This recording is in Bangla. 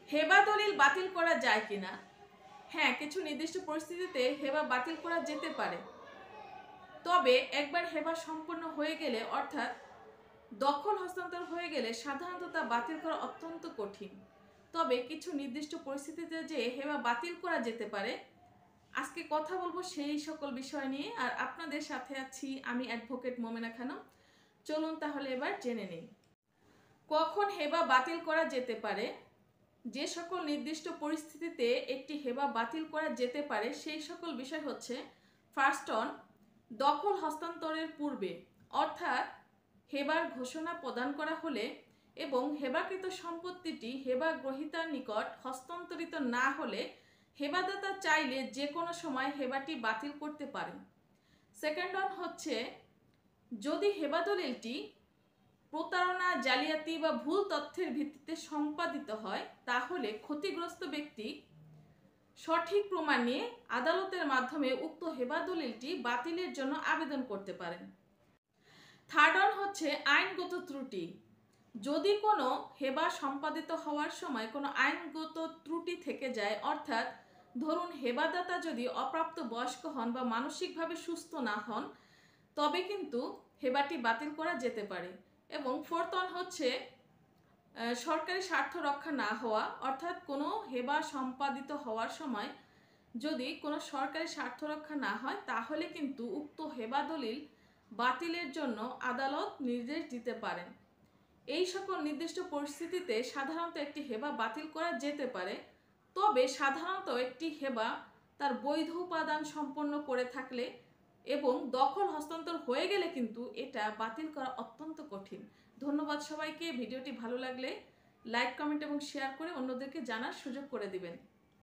হেবা দলিল বাতিল করা যায় কিনা? হ্যাঁ, কিছু নির্দিষ্ট পরিস্থিতিতে হেবা বাতিল করা যেতে পারে। তবে একবার হেবা সম্পন্ন হয়ে গেলে, অর্থাৎ দখল হস্তান্তর হয়ে গেলে সাধারণত তা বাতিল করা অত্যন্ত কঠিন। তবে কিছু নির্দিষ্ট পরিস্থিতিতে যে হেবা বাতিল করা যেতে পারে, আজকে কথা বলবো সেই সকল বিষয় নিয়ে। আর আপনাদের সাথে আছি আমি, অ্যাডভোকেট মোমেনা খানম। চলুন তাহলে এবার জেনে নিই কখন হেবা বাতিল করা যেতে পারে। যে সকল নির্দিষ্ট পরিস্থিতিতে একটি হেবা বাতিল করা যেতে পারে সেই সকল বিষয় হচ্ছে: ফার্স্ট অন, দখল হস্তান্তরের পূর্বে, অর্থাৎ হেবার ঘোষণা প্রদান করা হলে এবং হেবাকৃত সম্পত্তিটি হেবা গ্রহীতার নিকট হস্তান্তরিত না হলে হেবাদাতা চাইলে যে কোনো সময় হেবাটি বাতিল করতে পারেন। সেকেন্ড অন হচ্ছে, যদি হেবা দলিলটি প্রতারণা, জালিয়াতি বা ভুল তথ্যের ভিত্তিতে সম্পাদিত হয়, তাহলে ক্ষতিগ্রস্ত ব্যক্তি সঠিক প্রমাণ নিয়ে আদালতের মাধ্যমে উক্ত হেবা দলিলটি বাতিলের জন্য আবেদন করতে পারেন। থার্ড অন হচ্ছে আইনগত ত্রুটি। যদি কোনো হেবা সম্পাদিত হওয়ার সময় কোনো আইনগত ত্রুটি থেকে যায়, অর্থাৎ ধরুন হেবাদাতা যদি অপ্রাপ্ত বয়স্ক হন বা মানসিকভাবে সুস্থ না হন, তবে কিন্তু হেবাটি বাতিল করা যেতে পারে। এবং ফোর্থ অন হচ্ছে সরকারি স্বার্থ রক্ষা না হওয়া, অর্থাৎ কোনো হেবা সম্পাদিত হওয়ার সময় যদি কোনো সরকারি স্বার্থ রক্ষা না হয়, তাহলে কিন্তু উক্ত হেবা দলিল বাতিলের জন্য আদালত নির্দেশ দিতে পারেন। এই সকল নির্দিষ্ট পরিস্থিতিতে সাধারণত একটি হেবা বাতিল করা যেতে পারে। তবে সাধারণত একটি হেবা তার বৈধ উপাদান সম্পন্ন করে থাকলে এবং দখল হস্তান্তর হয়ে গেলে কিন্তু এটা বাতিল করা অত্যন্ত কঠিন। ধন্যবাদ সবাইকে। ভিডিওটি ভালো লাগলে লাইক, কমেন্ট এবং শেয়ার করে অন্যদেরকে জানার সুযোগ করে দিবেন।